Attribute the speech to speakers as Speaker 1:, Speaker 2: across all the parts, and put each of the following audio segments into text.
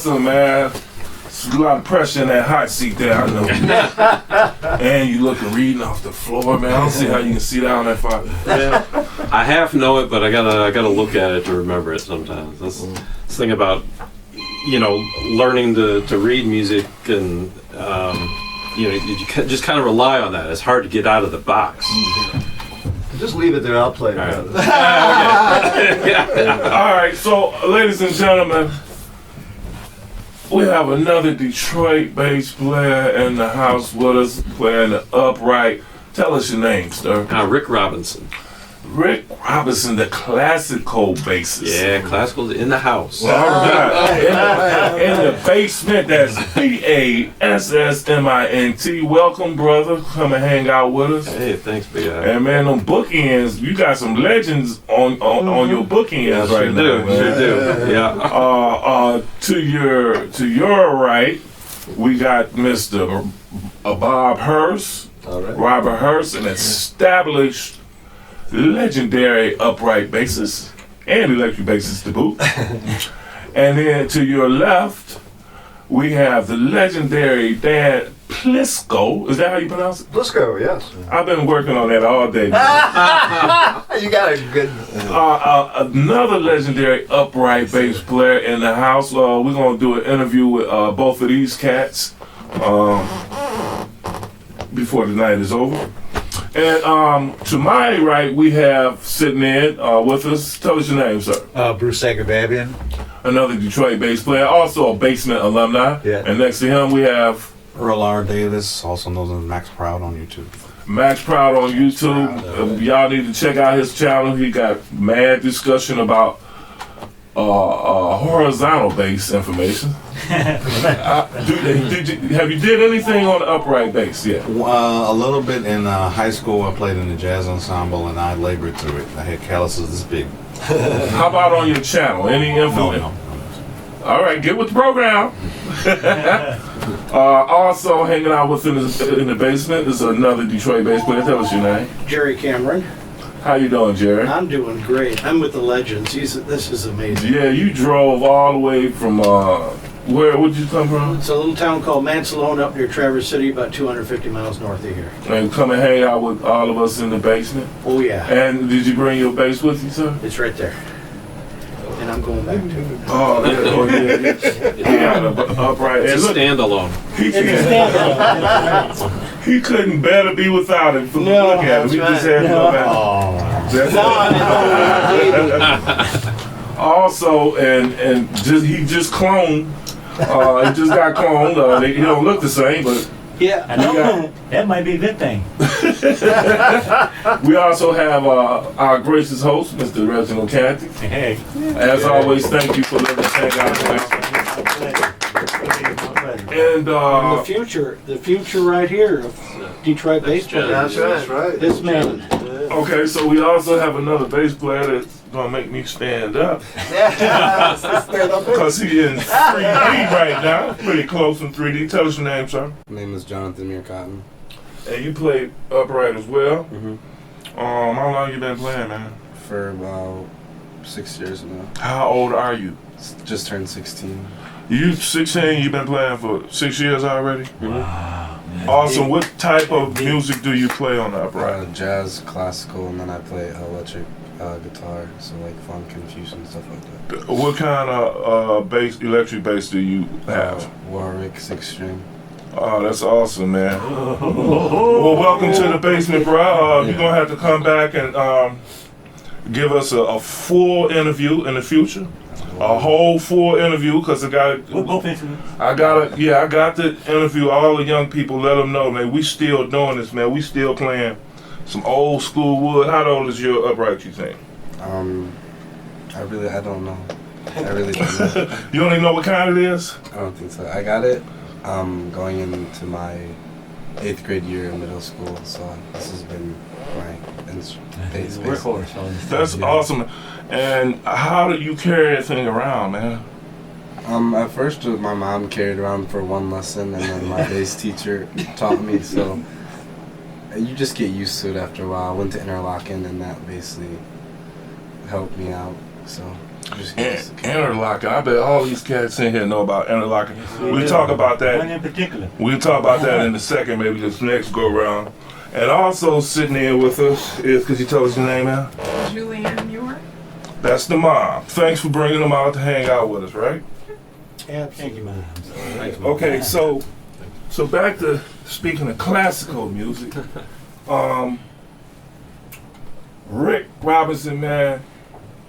Speaker 1: awesome, man. There's a lot of pressure in that hot seat there, I know. And you looking reading off the floor, man. I don't see how you can see down that far.
Speaker 2: Yeah. I half know it, but I gotta look at it to remember it sometimes. That's the thing about, you know, learning to read music, and you know, you just kind of rely on that. It's hard to get out of the box.
Speaker 3: Just leave it there, I'll play it.
Speaker 2: All
Speaker 1: right. All right, so ladies and gentlemen, we have another Detroit bass player in the house with us, playing the upright. Tell us your name, sir.
Speaker 2: Rick Robinson.
Speaker 1: Rick Robinson, the classical bassist.
Speaker 2: Yeah, classical's in the house.
Speaker 1: All right. In the BASSmint, that's BASSmint. Welcome, brother. Come and hang out with us.
Speaker 2: Hey, thanks, big guy.
Speaker 1: And man, them bookends, you got some legends on your bookends right now.
Speaker 2: Sure do. Yeah.
Speaker 1: To your right, we got Mr. Bob Hurst.
Speaker 3: All right.
Speaker 1: Robert Hurst, an established legendary upright bassist and electric bassist to boot. And then to your left, we have the legendary Dan Pliskow. Is that how you pronounce it?
Speaker 3: Pliskow, yes.
Speaker 1: I've been working on that all day.
Speaker 3: You got a good...
Speaker 1: Another legendary upright bass player in the house. We're going to do an interview with both of these cats before the night is over. And to my right, we have sitting in with us. Tell us your name, sir.
Speaker 4: Bruce Sagerbabian.
Speaker 1: Another Detroit bass player, also a BASSmint alumni.
Speaker 4: Yeah.
Speaker 1: And next to him, we have
Speaker 5: Earl R. Davis, also known as Max Proud on YouTube.
Speaker 1: Max Proud on YouTube. Y'all need to check out his channel. He got mad discussion about horizontal bass information. Have you did anything on the upright bass yet?
Speaker 5: A little bit in high school. I played in the jazz ensemble, and I labored through it. I had calluses this big.
Speaker 1: How about on your channel? Any info?
Speaker 5: No.
Speaker 1: All right, get with the program. Also hanging out with in the basement is another Detroit bass player. Tell us your name.
Speaker 6: Jerry Cameron.
Speaker 1: How you doing, Jerry?
Speaker 6: I'm doing great. I'm with the Legends. This is amazing.
Speaker 1: Yeah, you drove all the way from where would you come from?
Speaker 6: It's a little town called Mansalone up near Traverse City, about 250 miles north of here.
Speaker 1: And come and hang out with all of us in the basement.
Speaker 6: Oh yeah.
Speaker 1: And did you bring your bass with you, sir?
Speaker 6: It's right there. And I'm going back to it.
Speaker 1: Oh yeah. Yeah, upright.
Speaker 2: It's a standalone.
Speaker 1: He couldn't better be without it. Look at him. He just had to go back. Also, and he just cloned. He just got cloned. He don't look the same, but
Speaker 6: yeah,
Speaker 4: I know. That might be a good thing.
Speaker 1: we also have our gracious host, Mr. Reginald Canty.
Speaker 4: Hey.
Speaker 1: As always, thank you for letting us hang out. And
Speaker 6: the future right here of Detroit bass player.
Speaker 3: That's right.
Speaker 6: This man.
Speaker 1: okay, so we also have another bass player that's gonna make me stand up because he's in 3D right now, pretty close in 3D. Tell us your name, sir.
Speaker 5: My name is Jonathon Muir-Cotton.
Speaker 1: And you play upright as well.
Speaker 5: Mm-hmm.
Speaker 1: How long you been playing, man?
Speaker 5: For about 6 years now.
Speaker 1: How old are you?
Speaker 5: Just turned 16.
Speaker 1: You 16. You've been playing for 6 years already.
Speaker 4: Wow.
Speaker 1: Awesome. What type of music do you play on the upright?
Speaker 5: Jazz, classical, and then I play electric guitar, so like funk and fusion, stuff like that.
Speaker 1: What kind of electric bass do you have?
Speaker 5: Warwick 6-string.
Speaker 1: Oh, that's awesome, man. Well, welcome to the basement, bro. You're going to have to come back and give us a full interview in the future. A whole full interview, because I got to interview all the young people, let them know, man, we still doing this, man. We still playing some old school wood. How old is your upright, you think?
Speaker 5: I don't know. I really don't know.
Speaker 1: You don't even know what kind it is?
Speaker 5: I don't think so. I got it going into my 8th grade year in middle school, so this has been my bass.
Speaker 1: That's awesome. And how do you carry that thing around, man?
Speaker 5: At first, my mom carried around for one lesson, and then my bass teacher taught me, so you just get used to it after a while. I went to Interlochen, and that basically helped me out, so.
Speaker 1: Interlocking. I bet all these cats in here know about interlocking. We'll talk about
Speaker 4: One
Speaker 1: that.
Speaker 4: in particular.
Speaker 1: We'll talk about that in a second, maybe this next go round. And also sitting in with us is, could you tell us your name now?
Speaker 7: Julianne Muir.
Speaker 1: That's the mom. Thanks for bringing them out to hang out with us, right?
Speaker 4: Thank you, man.
Speaker 1: Okay, so back to speaking of classical music. Rick Robinson, man,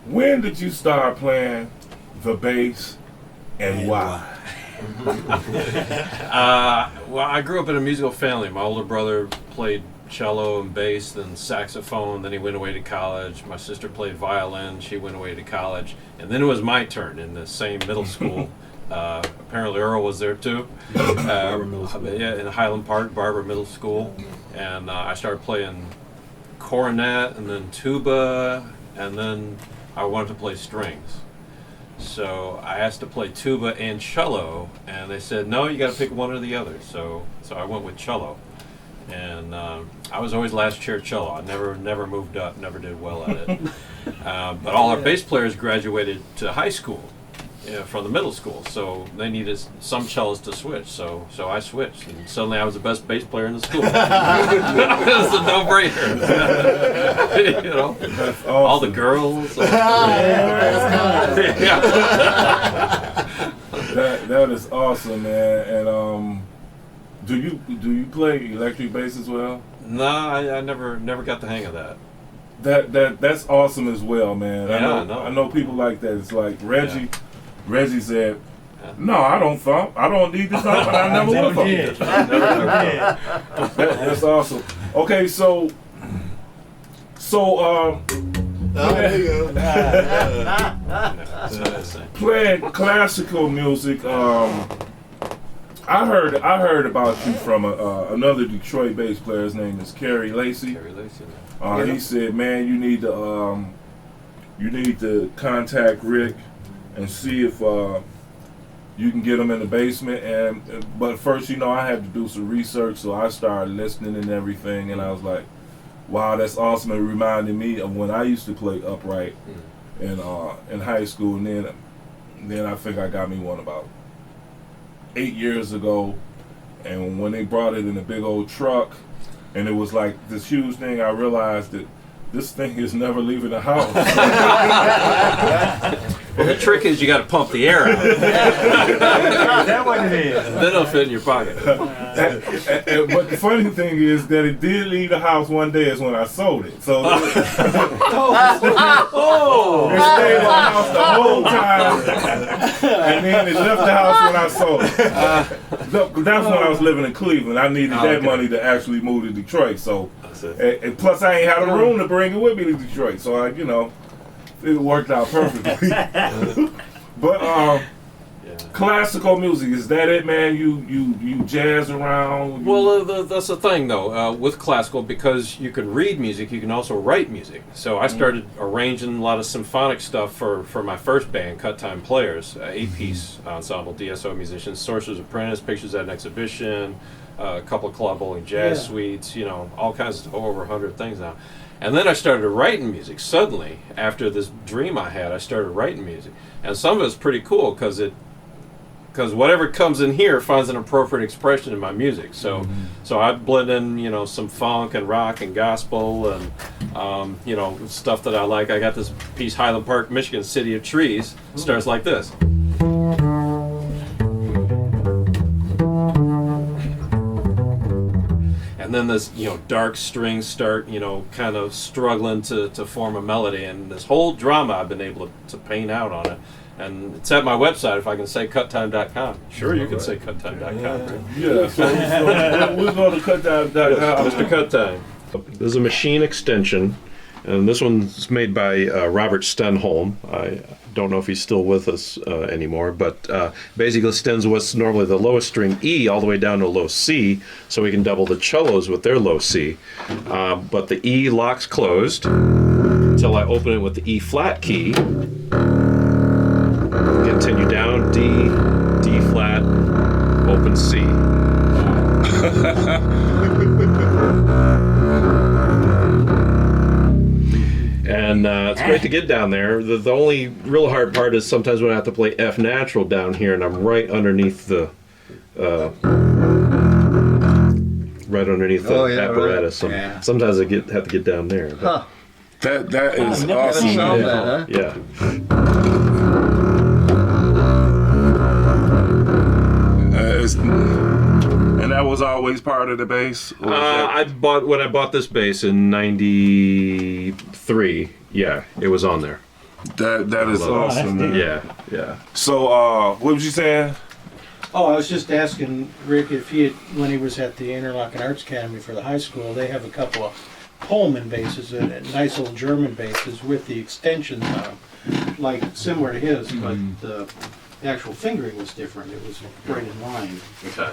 Speaker 1: when did you start playing the bass and why?
Speaker 2: Well, I grew up in a musical family. My older brother played cello and bass, then saxophone, then he went away to college. My sister played violin, she went away to college. And then it was my turn in the same middle school. Apparently Earl was there too. Yeah, in Highland Park, Barber Middle School. And I started playing cornet and then tuba, and then I wanted to play strings. So I asked to play tuba and cello, and they said, no, you got to pick one or the other. So I went with cello. And I was always last chair cello. I never moved up, never did well at it. But all our bass players graduated to high school from the middle school, so they needed some cellos to switch. So I switched, and suddenly I was the best bass player in the school. It was a no-brainer. You know,
Speaker 1: That's awesome.
Speaker 2: all the girls. Yeah.
Speaker 1: That is awesome, man. And do you play electric bass as well?
Speaker 2: No, I never got the hang of that.
Speaker 1: That's awesome as well, man.
Speaker 2: Yeah,
Speaker 1: I know people like that. It's like Reggie.
Speaker 2: Yeah.
Speaker 1: Reggie said,
Speaker 2: Yeah.
Speaker 1: "No, I don't thump. I don't need to thump, and I never will thump."
Speaker 4: did.
Speaker 1: That's awesome. Okay, so
Speaker 3: There you go.
Speaker 2: That's what I say.
Speaker 1: playing classical music. I heard about you from another Detroit bass player. His name is Kerry Lacey.
Speaker 2: Carrie Lacey.
Speaker 1: He said, "Man, you need to contact Rick and see if you can get him in the basement." But first, I had to do some research, so I started listening and everything, and I was like, "Wow, that's awesome!" It reminded me of when I used to play upright in high school, and then I think I got me one about 8 years ago, and when they brought it in a big old truck, and it was like this huge thing, I realized that this thing is never leaving the house.
Speaker 2: Well, the trick is you got to pump the air out.
Speaker 4: Is that what it is?
Speaker 2: Then it'll fit in your pocket.
Speaker 1: But the funny thing is that it did leave the house one day is when I sold it. So it stayed in the house the whole time, and then it left the house when I sold it. That's when I was living in Cleveland. I needed that money to actually move to Detroit. So, and plus I ain't had a room to bring it with me to Detroit. So it worked out perfectly. But classical music, is that it, man? You jazz around?
Speaker 2: Well, that's the thing, though, with classical, because you can read music, you can also write music. So I started arranging a lot of symphonic stuff for my first band, Cut Time Players, 8-piece ensemble, DSO musicians, Sorcerer's Apprentice, Pictures at an Exhibition, a couple of club bowling jazz suites, all kinds of stuff, over 100 things now. And then I started writing music. Suddenly, after this dream I had, I started writing music. And some of it's pretty cool because whatever comes in here finds an appropriate expression in my music. So I blend in, some funk and rock and gospel and, stuff that I like. I got this piece, Highland Park, Michigan, City of Trees. Starts like this. And then this, dark strings start, kind of struggling to form a melody. And this whole drama I've been able to paint out on it. And it's at my website, if I can say cuttime.com. Sure, you can say cuttime.com. Right?
Speaker 1: Yeah, so we'll go to cuttime.com.
Speaker 2: Mr. Cuttime. This is a machine extension, and this one's made by Robert Stenholm. I don't know if he's still with us anymore, but basically extends what's normally the lowest string E all the way down to a low C, so we can double the cellos with their low C. But the E locks closed until I open it with the E flat key. Continue down, D flat, open C. And and it's great to get down there. The only real hard part is sometimes when I have to play F natural down here, and I'm right underneath the apparatus. So sometimes I have to get down there. But,
Speaker 1: That is awesome.
Speaker 2: yeah.
Speaker 1: And that was always part of the bass? Or was
Speaker 2: When I bought this bass in '93. Yeah, it was on there.
Speaker 1: that is awesome, man.
Speaker 2: Yeah.
Speaker 1: So, what was you saying?
Speaker 6: Oh, I was just asking Rick if he had, when he was at the Interlochen Arts Academy for the high school, they have a couple of Pullman basses, nice little German basses with the extensions on them, like similar to his, but the actual fingering was different. It was right in line.
Speaker 2: Okay.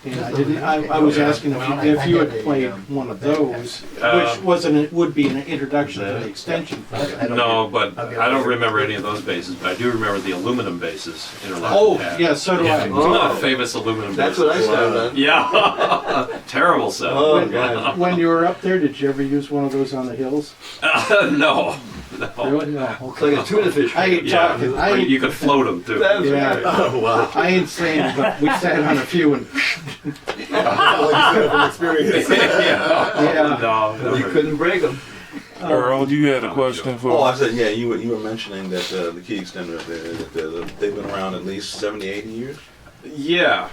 Speaker 6: And I was asking if you had played one of those, which would be an introduction to the extension for you.
Speaker 2: No, but I don't remember any of those basses, but I do remember the aluminum basses.
Speaker 6: Oh, yeah, so do I.
Speaker 2: Famous aluminum
Speaker 3: That's
Speaker 2: basses.
Speaker 3: what I started on.
Speaker 2: Yeah. Terrible sound.
Speaker 3: Oh, God.
Speaker 6: When you were up there, did you ever use one of those on the hills?
Speaker 2: No.
Speaker 6: Really? No.
Speaker 3: It's like a tuna fish.
Speaker 6: I ain't talking. I ain't,
Speaker 2: You could float them too.
Speaker 3: That's
Speaker 6: Yeah.
Speaker 3: right. Oh, wow.
Speaker 6: I ain't saying, but we sat on a few and
Speaker 3: Like you said, from experience.
Speaker 6: yeah.
Speaker 2: No,
Speaker 3: You couldn't break them.
Speaker 1: Earl, you had a question for
Speaker 7: Oh, I said, yeah, you were mentioning that the key extender, they've been around at least 70, 80 years?
Speaker 2: Yeah,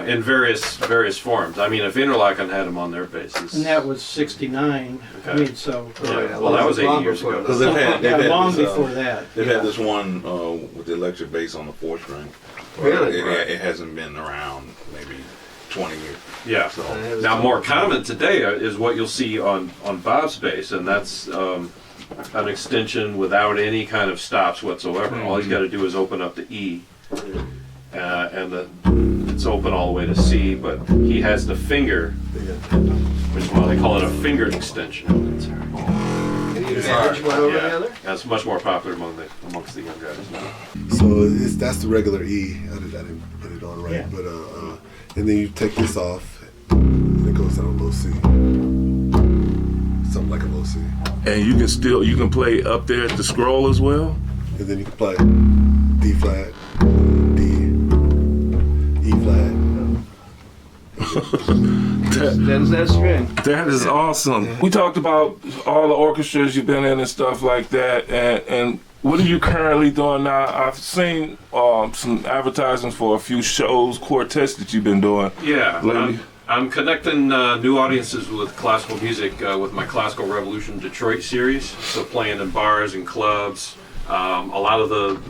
Speaker 2: in various forms. I mean, if Interlochen had them on their bases.
Speaker 6: And that was '69. I
Speaker 2: Okay.
Speaker 6: mean, so
Speaker 2: Yeah, well, that was 8 years ago.
Speaker 7: Because they've had
Speaker 6: long
Speaker 7: this,
Speaker 6: before that.
Speaker 7: they've
Speaker 6: yeah.
Speaker 7: had this one with the electric bass on the 4-string.
Speaker 3: Really?
Speaker 7: It hasn't been around maybe 20 years.
Speaker 2: Yeah. Now, more common today is what you'll see on Bob's bass, and that's an extension without any kind of stops whatsoever. All he's got to do is open up the E, and it's open all the way to C, but he has the finger, which is why they call it a fingered extension.
Speaker 3: Any advantage one over the other?
Speaker 2: That's much more popular amongst the young guys now.
Speaker 8: So that's the regular E. I didn't put it on right,
Speaker 6: Yeah.
Speaker 8: but and then you take this off, and it goes down low C, something like a low C,
Speaker 1: And you can play up there at the scroll as well?
Speaker 8: and then you can play D flat, D, E flat.
Speaker 3: That's that string.
Speaker 1: That is awesome. We talked about all the orchestras you've been in and stuff like that, and what are you currently doing now? I've seen some advertisements for a few shows, quartets that you've been doing.
Speaker 2: Yeah,
Speaker 1: lately.
Speaker 2: I'm connecting new audiences with classical music with my Classical Revolution Detroit series. So playing in bars and clubs. A lot of the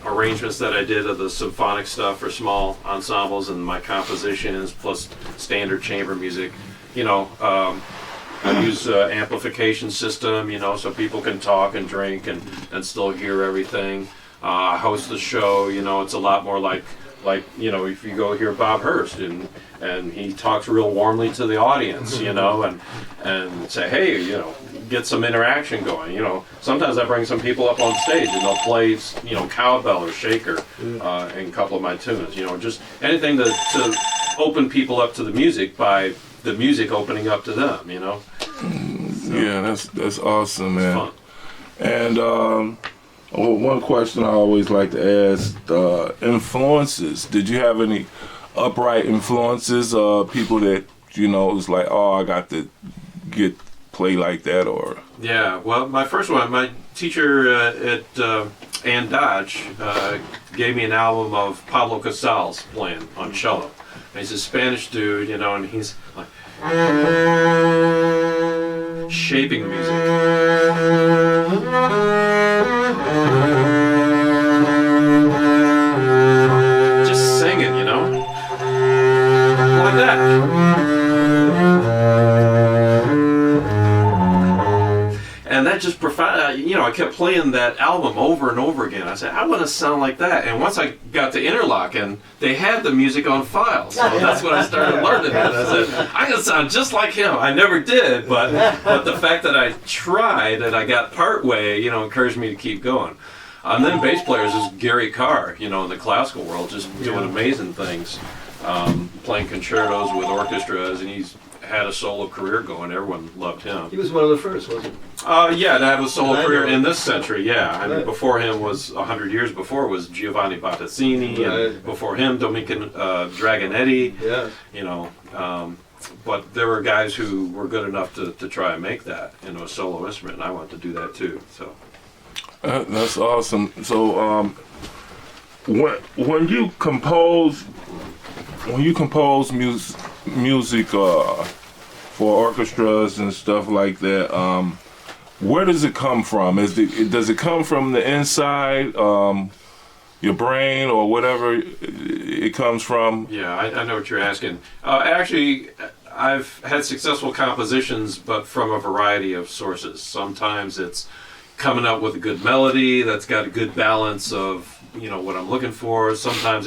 Speaker 2: arrangements that I did of the symphonic stuff for small ensembles and my compositions plus standard chamber music. You know, I use amplification system, so people can talk and drink and still hear everything. I host the show, it's a lot more like if you go hear Bob Hurst and he talks real warmly to the audience, and say, hey, get some interaction going. Sometimes I bring some people up on stage and they'll play, cowbell or shaker in a couple of my tunes. Just anything to open people up to the music by the music opening up to them.
Speaker 1: Yeah, that's awesome, man.
Speaker 2: Fun.
Speaker 1: And one question I always like to ask: influences. Did you have any upright influences? People that was like, oh, I got to play like that, or
Speaker 2: Yeah, well, my first one, my teacher at Ann Dodge gave me an album of Pablo Casals playing on cello. And he's a Spanish dude, and he's like shaping music. Just singing, like that. And that just profound, I kept playing that album over and over again. I said, I want to sound like that. And once I got to Interlochen, they had the music on file. So that's when I started learning it. I said, I'm going to sound just like him. I never did, but the fact that I tried and I got part way, encouraged me to keep going. And then bass players is Gary Carr, in the classical world, just doing amazing things, playing concertos with orchestras, and he's had a solo career going. Everyone loved him.
Speaker 3: He was one of the first, wasn't he?
Speaker 2: Yeah, to have a solo
Speaker 3: I
Speaker 2: career
Speaker 3: know.
Speaker 2: in this century, yeah. I mean,
Speaker 3: Right.
Speaker 2: before him was, 100 years before, was Giovanni Battazzini, and
Speaker 3: Right.
Speaker 2: before him, Domenico Dragonetti,
Speaker 3: Yeah.
Speaker 2: you know. But there were guys who were good enough to try and make that into a solo instrument, and I wanted to do that too, so.
Speaker 1: That's awesome. So, when you compose music for orchestras and stuff like that, where does it come from? Does it come from the inside, your brain, or whatever it comes from?
Speaker 2: Yeah, I know what you're asking. Actually, I've had successful compositions, but from a variety of sources. Sometimes it's coming up with a good melody that's got a good balance of, you know, what I'm looking for. Sometimes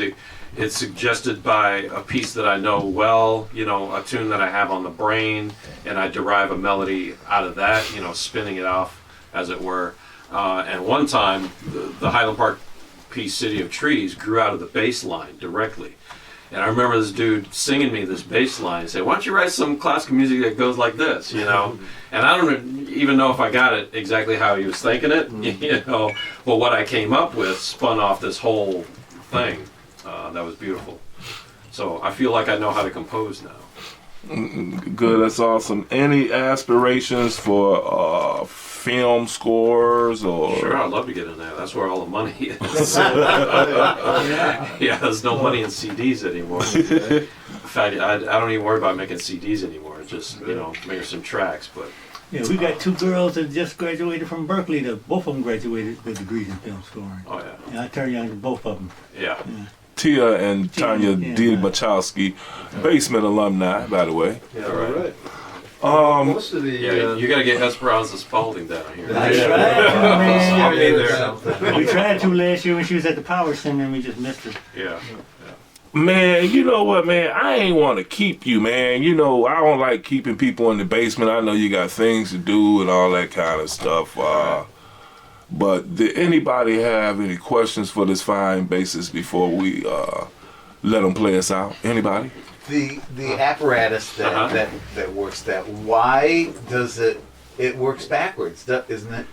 Speaker 2: it's suggested by a piece that I know well, you know, a tune that I have on the brain, and I derive a melody out of that, you know, spinning it off, as it were. And one time, the Highland Park piece City of Trees grew out of the bass line directly. And I remember this dude singing me this bass line and saying, why don't you write some classical music that goes like this, you know? And I don't even know if I got it exactly how he was thinking it, you know, but what I came up with spun off this whole thing. That was beautiful. So I feel like I know how to compose now.
Speaker 1: Good, that's awesome. Any aspirations for film scores or?
Speaker 2: Sure, I'd love to get in there. That's where all the money is. Yeah, there's no money in CDs anymore. In fact, I don't even worry about making CDs anymore. It's just, you know, making some tracks. But
Speaker 4: Yeah, we got two girls that just graduated from Berkeley. Both of them graduated with degrees in film scoring.
Speaker 2: oh yeah,
Speaker 4: And I turned young to both of them.
Speaker 2: yeah.
Speaker 1: Tia and Tanya
Speaker 4: Yeah.
Speaker 1: D. Machowski, BASSmint alumni, by the way.
Speaker 3: Yeah,
Speaker 2: All right.
Speaker 3: right. Most of the.
Speaker 2: Yeah, you got to get Esperanza Spalding down here.
Speaker 3: That's
Speaker 4: Yeah.
Speaker 3: right.
Speaker 4: Man.
Speaker 3: I'll be there.
Speaker 2: Something.
Speaker 4: We tried to last year when she was at the Power Center and we just missed her.
Speaker 2: Yeah.
Speaker 1: Man, you know what, man? I ain't want to keep you, man. You know, I don't like keeping people in the basement. I know you got things to do and all that kind of stuff. But did anybody have any questions for this fine bassist before we let them play us out? Anybody?
Speaker 9: The apparatus that works that, why does it works backwards, isn't it?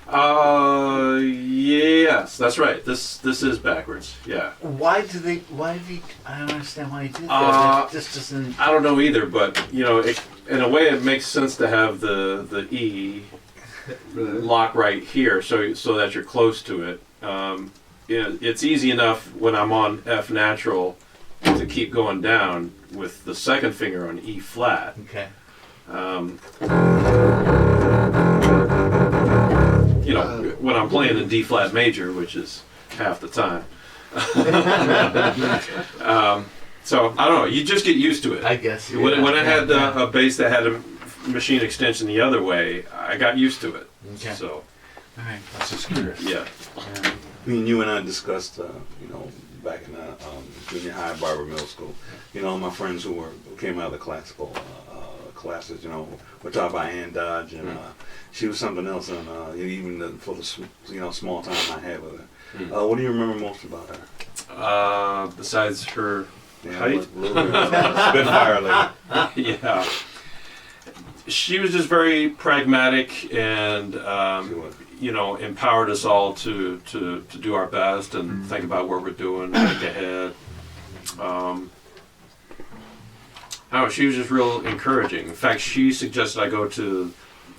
Speaker 2: Yes, that's right. This is backwards. Yeah.
Speaker 9: Why did he I don't understand why he did that. It just doesn't.
Speaker 2: I don't know either, but you know, in a way, it makes sense to have the E lock right here, so that you're close to it. It's easy enough when I'm on F natural to keep going down with the second finger on E flat.
Speaker 9: Okay.
Speaker 2: You know, when I'm playing in D flat major, which is half the time. So I don't know. You just get used to it.
Speaker 9: I guess. Yeah.
Speaker 2: When I had a bass that had a machine extension the other way, I got used to it.
Speaker 9: Okay.
Speaker 2: So
Speaker 9: All right.
Speaker 7: That's just curious.
Speaker 2: yeah.
Speaker 7: I mean, you and I discussed, you know, back in junior high, Barber Middle School. You know, my friends who came out of the classical classes, you know, were taught by Ann Dodge, and she was something else. And even for the small time I had with her. What do you remember most about her?
Speaker 2: Besides her
Speaker 7: Yeah,
Speaker 2: height?
Speaker 7: Spitfire lady.
Speaker 2: Yeah. She was just very pragmatic and, you know, empowered us all to do our best and think about what we're doing, think ahead. She was just real encouraging. In fact, she suggested I go to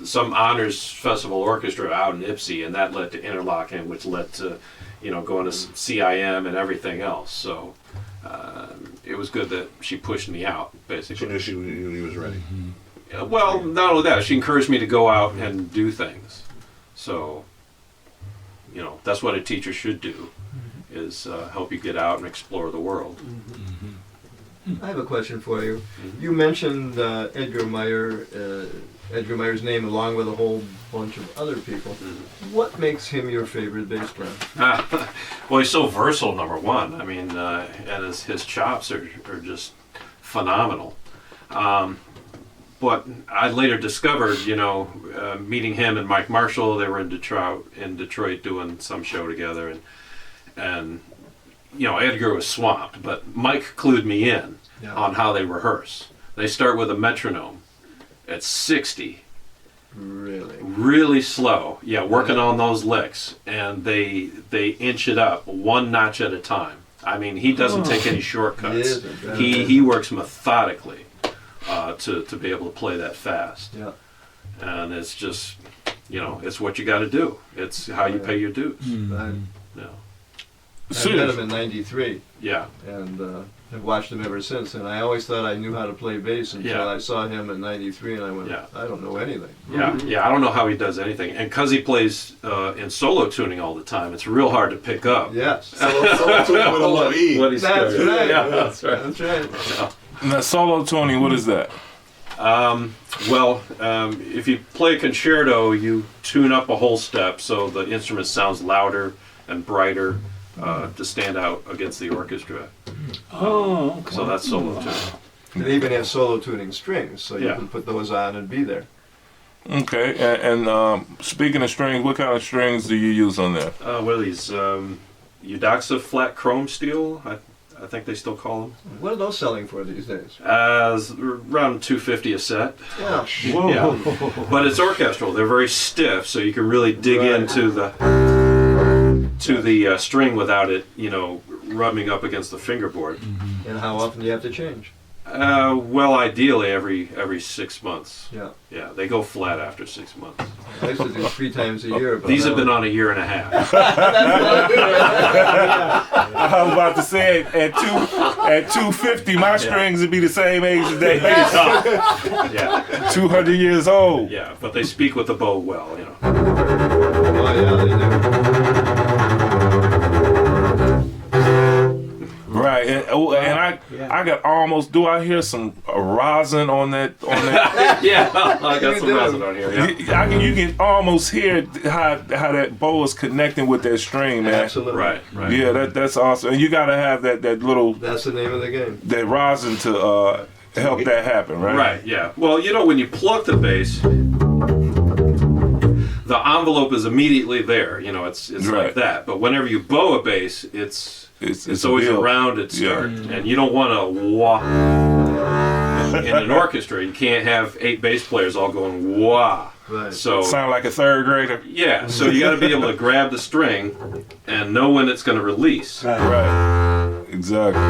Speaker 2: some honors festival orchestra out in Ipsy, and that led to Interlochen, which led to, you know, going to CIM and everything else. So it was good that she pushed me out, basically.
Speaker 7: She knew he was ready.
Speaker 2: Well, not only that, she encouraged me to go out and do things. So, you know, that's what a teacher should do, is help you get out and explore the world.
Speaker 3: I have a question for you. You mentioned Edgar Meyer's name along with a whole bunch of other people. What makes him your favorite bass player?
Speaker 2: Well, he's so versatile, number one. I mean, and his chops are just phenomenal. But I later discovered, you know, meeting him and Mike Marshall, they were in Detroit doing some show together, and you know, Edgar was swamped, but Mike clued me in on how they rehearse. They start with a metronome, at 60.
Speaker 3: Really?
Speaker 2: Really slow. Yeah, working on those licks, and they inch it up one notch at a time. I mean, he doesn't take any shortcuts. He works methodically to be able to play that fast.
Speaker 3: Yeah.
Speaker 2: And it's just, it's what you got to do. It's how you pay your dues.
Speaker 3: I
Speaker 2: Yeah.
Speaker 3: met him in '93,
Speaker 2: Yeah.
Speaker 3: and I've watched him ever since. And I always thought I knew how to play bass until
Speaker 2: Yeah.
Speaker 3: I saw him in '93, and I went,
Speaker 2: Yeah.
Speaker 3: I don't know anything.
Speaker 2: Yeah. I don't know how he does anything, and because he plays in solo tuning all the time, it's real hard to pick up.
Speaker 3: Yes.
Speaker 8: So with a low E.
Speaker 2: What he's
Speaker 3: That's
Speaker 2: doing.
Speaker 3: right.
Speaker 2: Yeah, that's right.
Speaker 3: That's right.
Speaker 1: Now, solo tuning, what is that?
Speaker 2: If you play a concerto, you tune up a whole step so the instrument sounds louder and brighter to stand out against the orchestra.
Speaker 4: Oh, okay.
Speaker 2: So that's solo tuning.
Speaker 3: They even have solo tuning strings, so you
Speaker 2: Yeah.
Speaker 3: can put those on and be there.
Speaker 1: Okay, and speaking of strings, what kind of strings do you use on there?
Speaker 2: What are these? Eudoxa flat chrome steel, I think they still call them.
Speaker 3: What are those selling for these days?
Speaker 2: Around $250 a set.
Speaker 3: Yeah.
Speaker 2: Yeah. But it's orchestral. They're very stiff, so you can really dig into the string without it, rubbing up against the fingerboard.
Speaker 3: And how often do you have to change?
Speaker 2: Well, ideally every 6 months.
Speaker 3: Yeah.
Speaker 2: Yeah, they go flat after 6 months.
Speaker 3: I used to do 3 times a year. But
Speaker 2: These have been on a year and a half.
Speaker 1: I was about to say at 250, my strings would be the same age as they bass.
Speaker 2: Yeah,
Speaker 1: 200 years old.
Speaker 2: yeah, but they speak with the bow well.
Speaker 3: Oh, yeah, they
Speaker 1: Right, and I got almost. Do I hear some rosin on that?
Speaker 2: Yeah, I got some resin on here. Yeah.
Speaker 1: You can almost hear how that bow is connecting with that string, man.
Speaker 3: Absolutely.
Speaker 2: Right.
Speaker 1: Yeah, that's awesome. And you got to have that little
Speaker 3: That's the name of the game.
Speaker 1: that rosin to help that happen, right?
Speaker 2: Right, yeah. Well, when you pluck the bass, the envelope is immediately there. It's
Speaker 1: Right.
Speaker 2: like that. But whenever you bow a bass, it's always
Speaker 1: a
Speaker 2: a
Speaker 1: build.
Speaker 2: rounded start, and you don't want to wah. In an orchestra, you can't have 8 bass players all going wah.
Speaker 3: Right.
Speaker 2: So
Speaker 1: Sound like a third grader.
Speaker 2: yeah, so you got to be able to grab the string and know when it's going to release.
Speaker 1: Right. Exactly.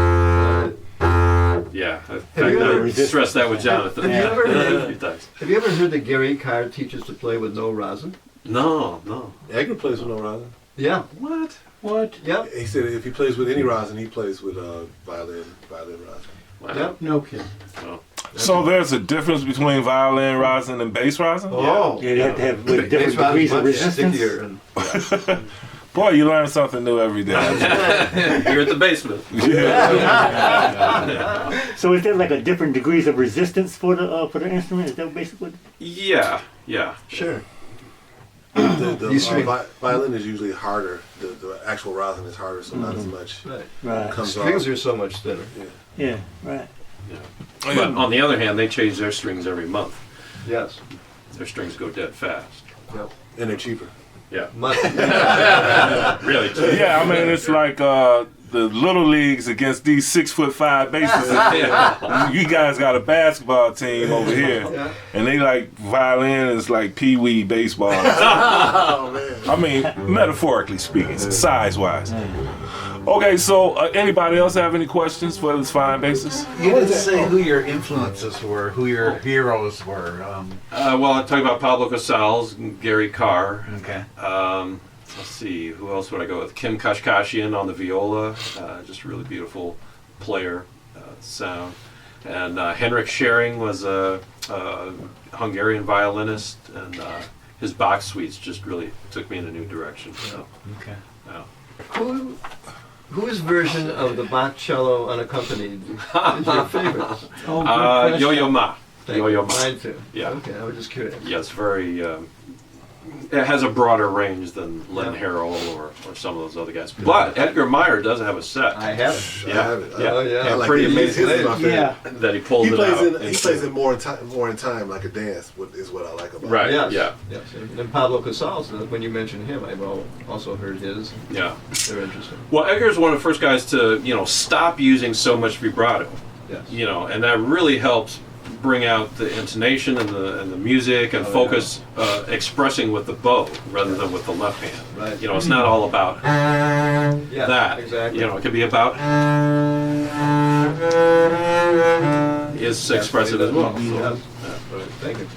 Speaker 2: Yeah,
Speaker 3: Have you ever-
Speaker 2: I stressed that with Jonathan.
Speaker 3: Have you ever heard-
Speaker 2: a few times.
Speaker 3: Have you ever heard that Gary Carr teaches to play with no rosin?
Speaker 2: No.
Speaker 8: Edgar plays with no rosin.
Speaker 3: Yeah.
Speaker 2: What?
Speaker 6: What?
Speaker 3: Yep.
Speaker 8: He said if he plays with any rosin, he plays with violin rosin.
Speaker 2: Wow.
Speaker 3: Yep.
Speaker 6: No kidding.
Speaker 1: So there's a difference between violin rosin and bass rosin?
Speaker 3: Oh.
Speaker 4: Yeah, they have to have
Speaker 3: Bass
Speaker 4: different
Speaker 3: rosin's
Speaker 4: degrees of
Speaker 3: much
Speaker 4: resistance.
Speaker 3: stickier and
Speaker 1: Boy, you learn something new every day.
Speaker 2: You're at the basement.
Speaker 4: So is there like a different degrees of resistance for the instrument? Is that basically?
Speaker 2: Yeah.
Speaker 3: sure.
Speaker 8: The
Speaker 3: string-
Speaker 8: violin is usually harder. The actual rosin is harder, so not as much
Speaker 3: Right.
Speaker 4: Right.
Speaker 8: comes
Speaker 3: Strings
Speaker 8: off.
Speaker 3: are so much thinner.
Speaker 4: Yeah. Right.
Speaker 2: But on the other hand, they change their strings every month.
Speaker 3: Yes.
Speaker 2: Their strings go dead fast.
Speaker 3: Yep.
Speaker 8: And they're cheaper.
Speaker 2: Yeah.
Speaker 3: Much.
Speaker 2: Really.
Speaker 1: Yeah, I mean, it's like the little leagues against these 6'5" bases.
Speaker 2: Yeah.
Speaker 1: You guys got a basketball team over here,
Speaker 3: Yeah.
Speaker 1: and they like violin is like pee-wee baseball.
Speaker 8: Oh man.
Speaker 1: I mean, metaphorically speaking, size-wise. Okay, so anybody else have any questions for this fine basis?
Speaker 9: You didn't say who your influences were, who your heroes were.
Speaker 2: Well, I talked about Pablo Casals, Gary Carr.
Speaker 9: Okay.
Speaker 2: Let's see, who else would I go with? Kim Kashkashian on the viola, just a really beautiful player, sound. And Henrik Schering was a Hungarian violinist, and his Bach suites just really took me in a new direction. So,
Speaker 9: Okay.
Speaker 3: Whose version of the Bach cello unaccompanied is your favorite?
Speaker 6: Oh, good question.
Speaker 2: Yo-Yo Ma.
Speaker 3: Thank
Speaker 2: Yo-Yo
Speaker 3: you.
Speaker 2: Ma.
Speaker 3: Mine too.
Speaker 2: Yeah.
Speaker 3: Okay, I was just curious.
Speaker 2: Yeah, it's very. It has a broader range than Len
Speaker 3: Yeah.
Speaker 2: Harrell or some of those other guys. But Edgar Meyer does have a set.
Speaker 3: I have it.
Speaker 2: Yeah.
Speaker 8: I have it.
Speaker 2: Yeah.
Speaker 3: Oh, yeah.
Speaker 2: Yeah,
Speaker 8: I like
Speaker 2: pretty
Speaker 8: it.
Speaker 2: amazing
Speaker 8: His is my favorite.
Speaker 6: Yeah.
Speaker 2: that he pulled
Speaker 8: He
Speaker 2: it out.
Speaker 8: plays it more in time, like a dance. Is what I like about it.
Speaker 2: Right.
Speaker 3: Yes.
Speaker 2: Yeah.
Speaker 3: Yes. And Pablo Casals, when you mention him, I've also heard his.
Speaker 2: Yeah.
Speaker 3: They're interesting.
Speaker 2: Well, Edgar's one of the first guys to stop using so much vibrato.
Speaker 3: Yes.
Speaker 2: And that really helps bring out the intonation and the music and focus expressing with the bow rather than with the left hand.
Speaker 3: Right.
Speaker 2: You know, it's not all about
Speaker 3: Yeah,
Speaker 2: that.
Speaker 3: exactly.
Speaker 2: You know, it could be about is expressive as well.
Speaker 3: Yeah.
Speaker 2: So,
Speaker 3: Thank you.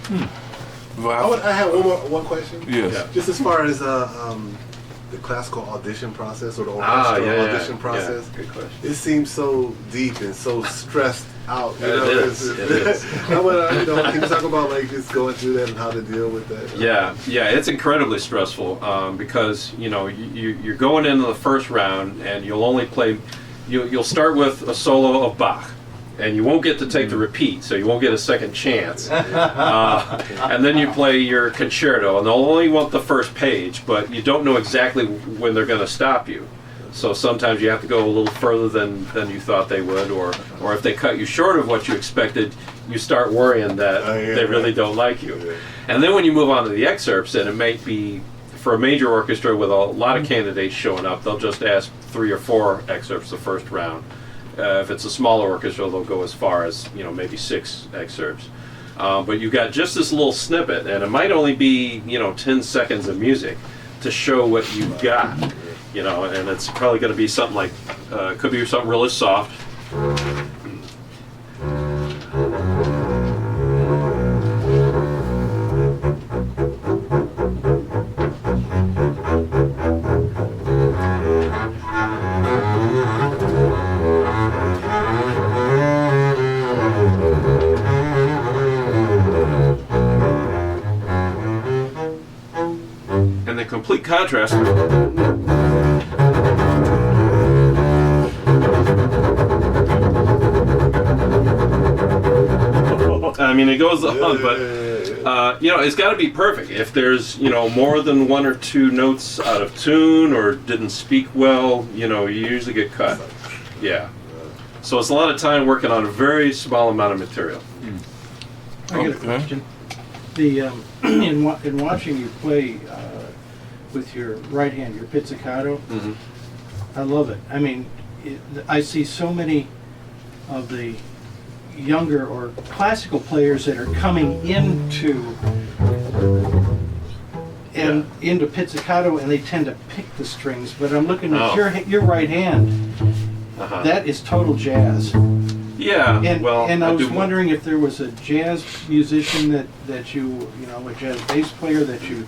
Speaker 8: I have one question.
Speaker 1: Yes.
Speaker 2: Yeah.
Speaker 8: Just as far as the classical audition process or the
Speaker 2: Ah,
Speaker 8: orchestral
Speaker 2: yeah, yeah,
Speaker 8: audition process,
Speaker 3: Good question.
Speaker 8: it seems so deep and so stressed out. You
Speaker 2: It
Speaker 8: know,
Speaker 2: is, it is.
Speaker 8: I wanna, can you talk about like just going through that and how to deal with that?
Speaker 2: yeah, it's incredibly stressful because you know you're going into the first round and you'll only play. You'll start with a solo of Bach, and you won't get to take the repeat, so you won't get a second chance. And then you play your concerto, and they'll only want the first page, but you don't know exactly when they're going to stop you. So sometimes you have to go a little further than you thought they would, or if they cut you short of what you expected, you start worrying that they really don't like you. And then when you move on to the excerpts, and it might be for a major orchestra with a lot of candidates showing up, they'll just ask 3 or 4 excerpts the first round. If it's a smaller orchestra, they'll go as far as maybe 6 excerpts. But you got just this little snippet, and it might only be 10 seconds of music to show what you've got. And it's probably going to be something like, could be something really soft. And the complete contrast. I mean, it goes on, but it's got to be perfect. If there's more than 1 or 2 notes out of tune or didn't speak well, you usually get cut. Yeah. So it's a lot of time working on a very small amount of material.
Speaker 6: I got a question. The in watching you play with your right hand, your pizzicato, I love it. I mean, I see so many of the younger or classical players that are coming into into pizzicato, and they tend to pick the strings. But I'm looking at your right hand. That is total jazz.
Speaker 2: Yeah.
Speaker 6: And I was wondering if there was a jazz musician that you a jazz bass player that you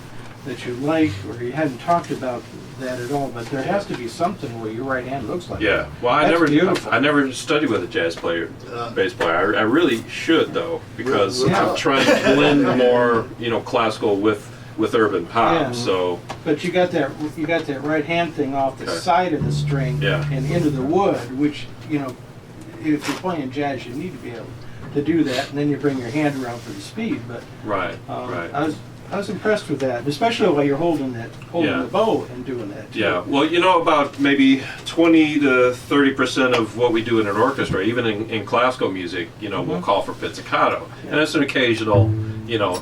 Speaker 6: like, or you hadn't talked about that at all. But there has to be something where your right hand looks like.
Speaker 2: Yeah. Well, I never studied with a jazz player, bass player. I really should though, because I'm trying to blend more classical with urban pop.
Speaker 6: Yeah.
Speaker 2: So.
Speaker 6: But you got that right hand thing off the side of the string and into the wood, which if you're playing jazz, you need to be able to do that, and then you bring your hand around for the speed. But
Speaker 2: right.
Speaker 6: I was impressed with that, especially while you're holding the bow and doing that too.
Speaker 2: Yeah. Well, about maybe 20 to 30% of what we do in an orchestra, even in classical music, we'll call for pizzicato, and it's an occasional,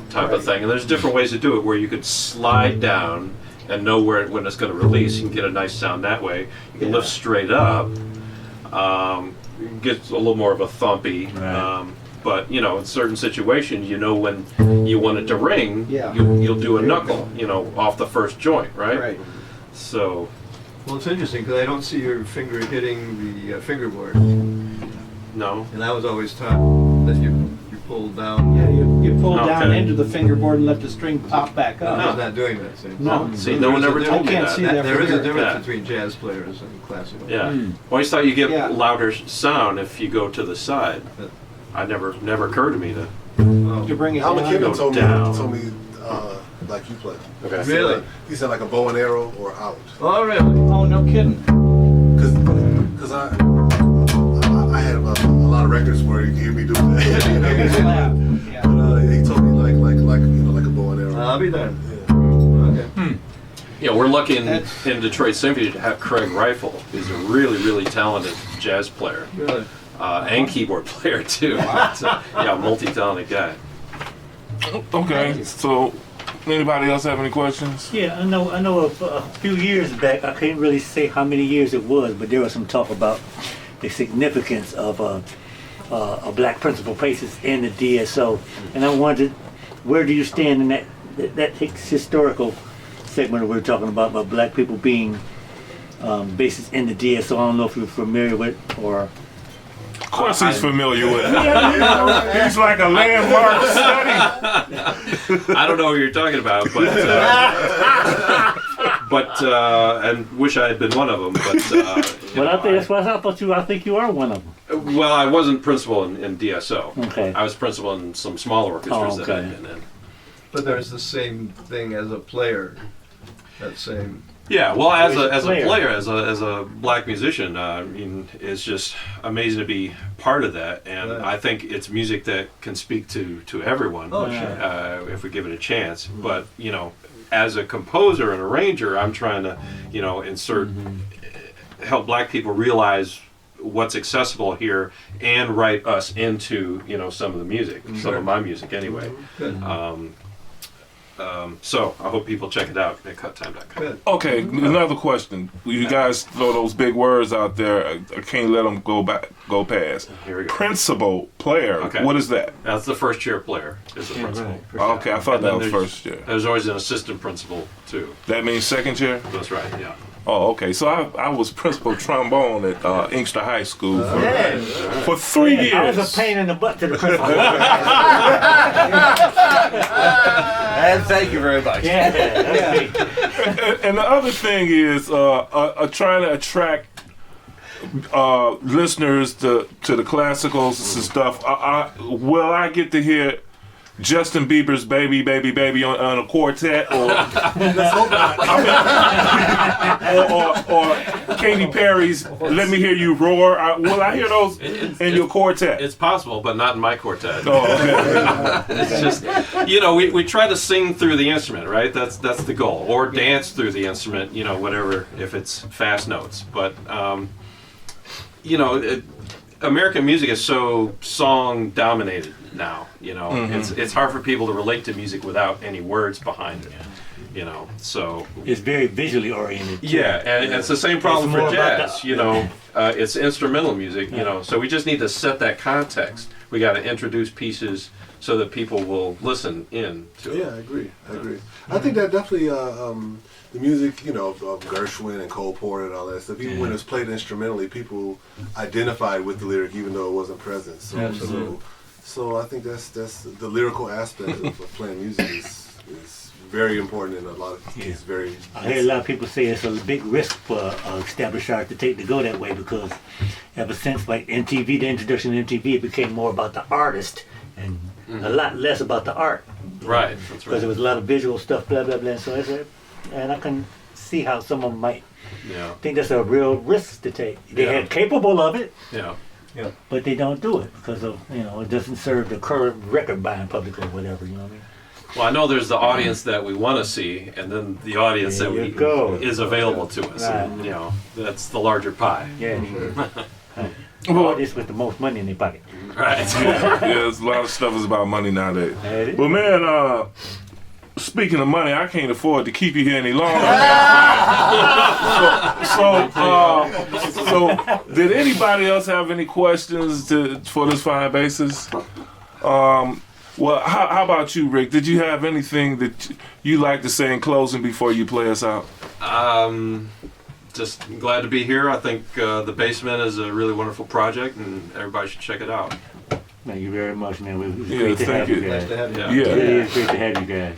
Speaker 2: type of thing. And there's different ways to do it, where you could slide down and know when it's going to release. You can get a nice sound that way. You can lift straight up. Gets a little more of a thumpy, but in certain situations, when you want it to ring, you'll do a knuckle, off the first joint, right?
Speaker 6: Right.
Speaker 2: So.
Speaker 3: Well, it's interesting because I don't see your finger hitting the fingerboard,
Speaker 2: No.
Speaker 3: and I was always taught that you pull down.
Speaker 6: Yeah, you pull down into the fingerboard and let the string pop back up.
Speaker 3: I'm not doing that. See?
Speaker 6: No.
Speaker 2: See, no one ever told me
Speaker 6: can't
Speaker 2: that.
Speaker 6: see that
Speaker 3: There
Speaker 6: from
Speaker 3: is a
Speaker 6: here.
Speaker 3: difference between jazz players and classical.
Speaker 2: Yeah. Always thought you get
Speaker 6: Yeah.
Speaker 2: louder sound if you go to the side. I never occurred to me to.
Speaker 6: To bring it
Speaker 8: Al
Speaker 6: down.
Speaker 8: McKinnon told
Speaker 2: down.
Speaker 8: me like you play.
Speaker 2: Okay.
Speaker 3: Really?
Speaker 8: He said like a bow and arrow or out.
Speaker 3: Oh, really?
Speaker 6: Oh, no kidding.
Speaker 8: Because I had a lot of records where you hear me do that.
Speaker 6: Yeah.
Speaker 8: But he told me like a bow and arrow.
Speaker 3: I'll be there.
Speaker 8: Yeah.
Speaker 3: Okay.
Speaker 2: We're lucky in Detroit Symphony to have Craig Reifel. He's a really, really talented jazz player.
Speaker 3: Really?
Speaker 2: And keyboard player too. So, multi-talented guy.
Speaker 1: Okay, so anybody else have any questions?
Speaker 4: Yeah, I know a few years back, I couldn't really say how many years it was, but there was some talk about the significance of a black principal bassist in the DSO, and I wondered, where do you stand in that historical segment we were talking about black people being bassists in the DSO? I don't know if you're familiar with or.
Speaker 1: Of course he's familiar with it. He's like a landmark study.
Speaker 2: I don't know what you're talking about, but and wish I had been one of them. But
Speaker 4: well, I think that's why I think you are one of them.
Speaker 2: Well, I wasn't principal in DSO.
Speaker 4: Okay.
Speaker 2: I was principal in some smaller orchestras that
Speaker 4: okay.
Speaker 2: I've been in.
Speaker 3: But there's the same thing as a player. That same.
Speaker 2: Yeah, well, as a
Speaker 4: player.
Speaker 2: player, as a black musician, I mean, it's just amazing to be part of that, and
Speaker 3: Right.
Speaker 2: I think it's music that can speak to everyone
Speaker 3: Oh, sure.
Speaker 2: if we give it a chance. But you know, as a composer and arranger, I'm trying to, you know, help black people realize what's accessible here and write us into, you know, some of the music, some of my music anyway.
Speaker 3: Good.
Speaker 2: So I hope people check it out at cuttime.com.
Speaker 3: Good.
Speaker 1: Okay, another question. You guys throw those big words out there. I can't let them go past.
Speaker 2: Here we go.
Speaker 1: Principal player.
Speaker 2: Okay.
Speaker 1: What is that?
Speaker 2: That's the first chair player is the principal.
Speaker 1: Okay, I thought
Speaker 2: And
Speaker 1: that
Speaker 2: then
Speaker 1: was
Speaker 2: there's-
Speaker 1: first year.
Speaker 2: There's always an assistant principal too.
Speaker 1: That means second year?
Speaker 2: That's right. Yeah.
Speaker 1: Oh, okay. So I was principal trombone at Inkster High School for 3 years.
Speaker 4: I was a pain in the butt to the principal.
Speaker 9: And thank you very much.
Speaker 1: And the other thing is trying to attract listeners to the classicals and stuff. Will I get to hear Justin Bieber's "Baby, Baby, Baby" on a quartet, or or Katy Perry's "Let Me Hear You Roar"? Will I hear those in your quartet?
Speaker 2: It's possible, but not in my quartet.
Speaker 1: Oh, okay.
Speaker 2: It's just, you know, we try to sing through the instrument, right? That's the goal, or dance through the instrument, you know, whatever, if it's fast notes. But you know, American music is so song dominated now. You know, it's hard for people to relate to music without any words behind it. You know, so
Speaker 4: It's very visually oriented. too.
Speaker 2: yeah, and it's the same problem
Speaker 4: It's
Speaker 2: for
Speaker 4: more about
Speaker 2: jazz.
Speaker 4: the-
Speaker 2: You know, it's instrumental music. You know, so we just need to set that context. We got to introduce pieces so that people will listen in to it.
Speaker 8: Yeah, I agree. I think that definitely the music, you know, of Gershwin and Cole Porter and all that stuff. Even when it's played instrumentally, people identified with the lyric, even though it wasn't present. So I think that's the lyrical aspect of playing music is very important in a lot of cases. Very.
Speaker 4: I hear a lot of people say it's a big risk for established art to take to go that way, because ever since like MTV, the introduction of MTV, it became more about the artist and a lot less about the art.
Speaker 2: Right, that's
Speaker 4: Because there
Speaker 2: right.
Speaker 4: was a lot of visual stuff, blah blah blah. And so and I can see how someone might
Speaker 2: Yeah,
Speaker 4: think that's a real risk to take. They're capable of it,
Speaker 2: yeah.
Speaker 4: but they don't do it because of, you know, it doesn't serve the current record buying public or whatever. You know what I mean?
Speaker 2: Well, I know there's the audience that we want to see, and then the audience
Speaker 4: There
Speaker 2: that
Speaker 4: you go.
Speaker 2: is available to us.
Speaker 4: Right.
Speaker 2: And, you know, that's the larger pie.
Speaker 4: Yeah. Well, this with the most money in their pocket.
Speaker 2: Right.
Speaker 1: Yeah, there's a lot of stuff is about money nowadays.
Speaker 4: That is.
Speaker 1: But man, speaking of money, I can't afford to keep you here any longer. So, did anybody else have any questions for this fine bassist? Well, how about you, Rick? Did you have anything that you like to say in closing before you play us out?
Speaker 2: Just glad to be here. I think the BASSmint is a really wonderful project, and everybody should check it out.
Speaker 4: Thank you very much, man. It was
Speaker 1: Yeah,
Speaker 4: great to
Speaker 1: thank
Speaker 4: have
Speaker 1: you.
Speaker 4: you guys.
Speaker 3: Nice to have you.
Speaker 2: Yeah.
Speaker 1: Yeah.
Speaker 4: It is great to have you guys.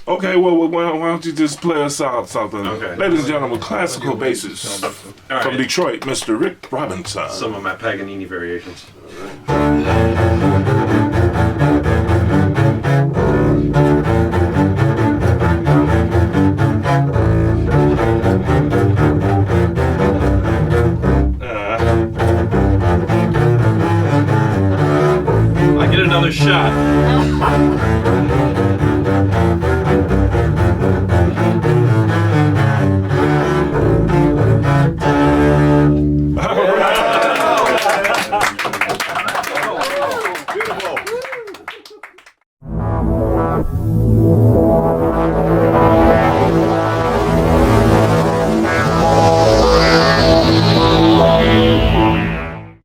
Speaker 1: Okay, well, why don't you just play us out something?
Speaker 2: Okay.
Speaker 1: Ladies and gentlemen, classical bassist
Speaker 2: All right.
Speaker 1: from Detroit, Mr. Rick Robinson.
Speaker 2: Some of my Paganini variations.